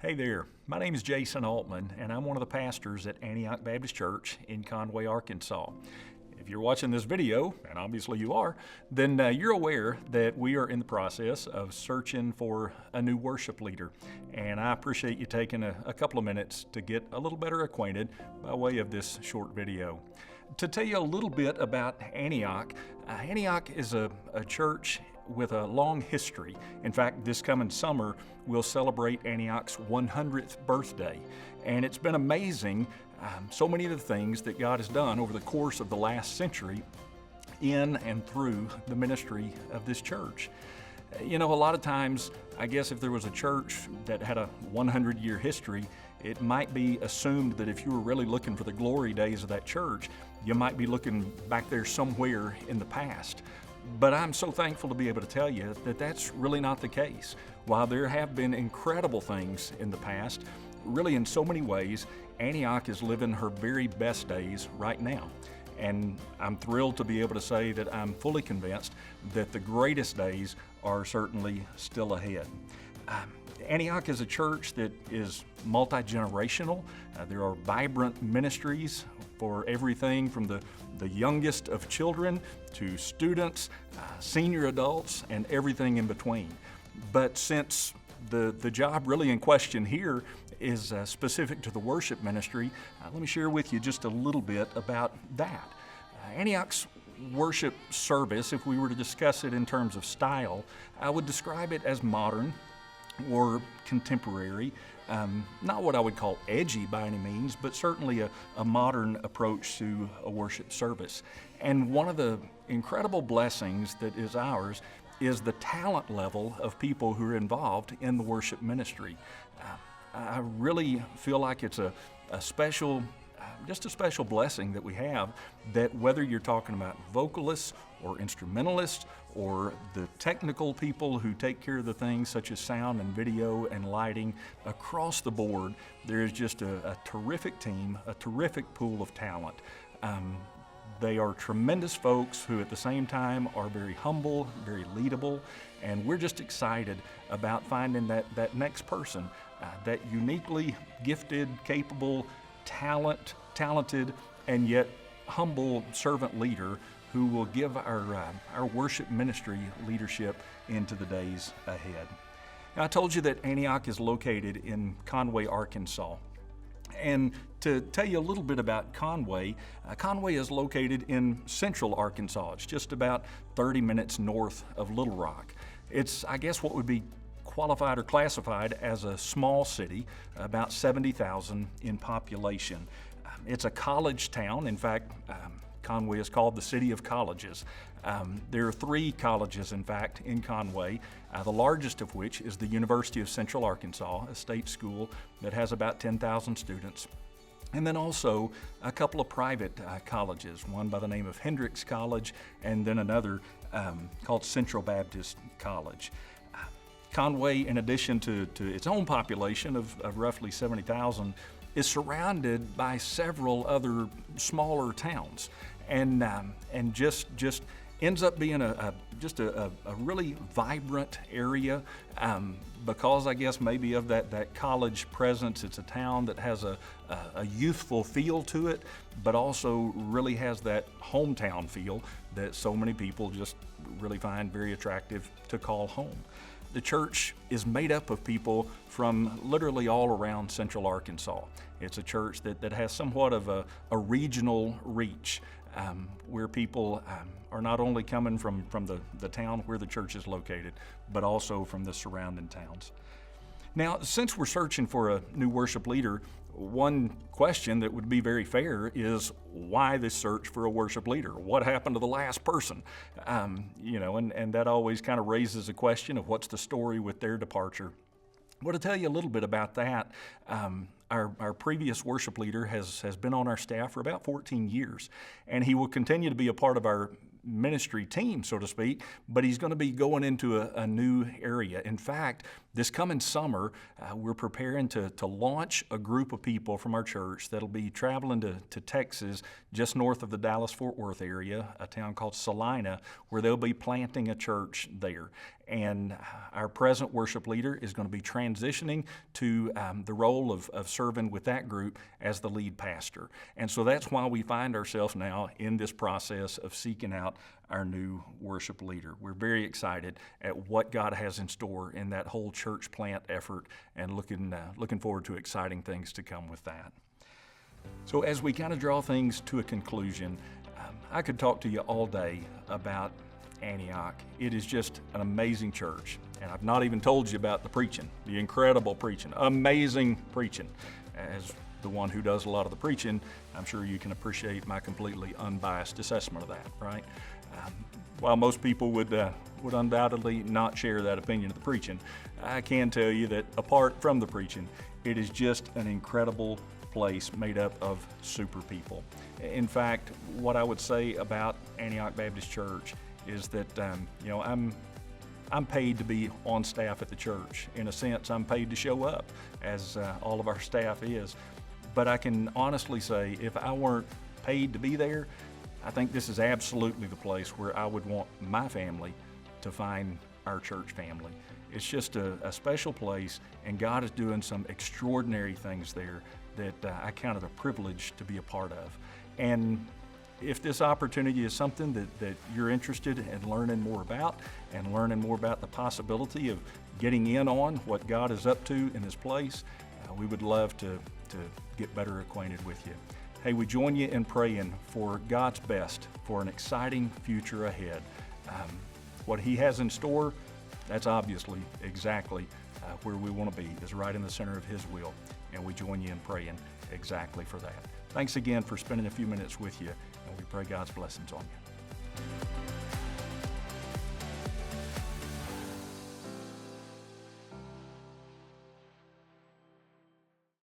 Hey there, my name is Jason Altman, and I'm one of the pastors at Antioch Baptist Church in Conway, Arkansas. If you're watching this video, and obviously you are, then you're aware that we are in the process of searching for a new worship leader. And I appreciate you taking a couple of minutes to get a little better acquainted by way of this short video. To tell you a little bit about Antioch, Antioch is a church with a long history. In fact, this coming summer, we'll celebrate Antioch's 100th birthday. And it's been amazing, so many of the things that God has done over the course of the last century in and through the ministry of this church. You know, a lot of times, I guess if there was a church that had a 100-year history, it might be assumed that if you were really looking for the glory days of that church, you might be looking back there somewhere in the past. But I'm so thankful to be able to tell you that that's really not the case. While there have been incredible things in the past, really in so many ways, Antioch is living her very best days right now. And I'm thrilled to be able to say that I'm fully convinced that the greatest days are certainly still ahead. Antioch is a church that is multi-generational. There are vibrant ministries for everything from the youngest of children to students, senior adults, and everything in between. But since the job really in question here is specific to the worship ministry, let me share with you just a little bit about that. Antioch's worship service, if we were to discuss it in terms of style, I would describe it as modern or contemporary. Not what I would call edgy by any means, but certainly a modern approach to a worship service. And one of the incredible blessings that is ours is the talent level of people who are involved in the worship ministry. I really feel like it's a special blessing that we have, that whether you're talking about vocalists or instrumentalists or the technical people who take care of the things such as sound and video and lighting, across the board, there is just a terrific team, a terrific pool of talent. They are tremendous folks who at the same time are very humble, very leadable, and we're just excited about finding that next person, that uniquely gifted, capable, talented, and yet humble servant leader who will give our worship ministry leadership into the days ahead. Now, I told you that Antioch is located in Conway, Arkansas. And to tell you a little bit about Conway, Conway is located in central Arkansas. It's just about 30 minutes north of Little Rock. It's, I guess, what would be qualified or classified as a small city, about 70,000 in population. It's a college town. In fact, Conway is called the City of Colleges. There are 3 colleges, in fact, in Conway, the largest of which is the University of Central Arkansas, a state school that has about 10,000 students. And then also a couple of private colleges, one by the name of Hendrix College and then another called Central Baptist College. Conway, in addition to its own population of roughly 70,000, is surrounded by several other smaller towns, and just ends up being a really vibrant area because I guess maybe of that college presence. It's a town that has a youthful feel to it, but also really has that hometown feel that so many people just really find very attractive to call home. The church is made up of people from literally all around central Arkansas. It's a church that has somewhat of a regional reach, where people are not only coming from the town where the church is located, but also from the surrounding towns. Now, since we're searching for a new worship leader, one question that would be very fair is, why this search for a worship leader? What happened to the last person? And that always kind of raises a question of what's the story with their departure. Well, to tell you a little bit about that, our previous worship leader has been on our staff for about 14 years, and he will continue to be a part of our ministry team, so to speak, but he's going to be going into a new area. In fact, This coming summer, we're preparing to launch a group of people from our church that'll be traveling to Texas, just north of the Dallas-Fort Worth area, a town called Salina, where they'll be planting a church there. And our present worship leader is going to be transitioning to the role of serving with that group as the lead pastor. And so that's why we find ourselves now in this process of seeking out our new worship leader. We're very excited at what God has in store in that whole church plant effort, and looking forward to exciting things to come with that. So as we kind of draw things to a conclusion, I could talk to you all day about Antioch. It is just an amazing church, and I've not even told you about the preaching, the incredible preaching, amazing preaching. As the one who does a lot of the preaching, I'm sure you can appreciate my completely unbiased assessment of that, right? While most people would undoubtedly not share that opinion of the preaching, I can tell you that apart from the preaching, it is just an incredible place made up of super people. In fact, what I would say about Antioch Baptist Church is that I'm paid to be on staff at the church. In a sense, I'm paid to show up, as all of our staff is. But I can honestly say, if I weren't paid to be there, I think this is absolutely the place where I would want my family to find our church family. It's just a special place, and God is doing some extraordinary things there that I count it a privilege to be a part of. And if this opportunity is something that you're interested in learning more about, and learning more about the possibility of getting in on what God is up to in this place, we would love to get better acquainted with you. Hey, we join you in praying for God's best, for an exciting future ahead. What He has in store, that's obviously exactly where we want to be, is right in the center of His will. And we join you in praying exactly for that. Thanks again for spending a few minutes with you, and we pray God's blessings on you.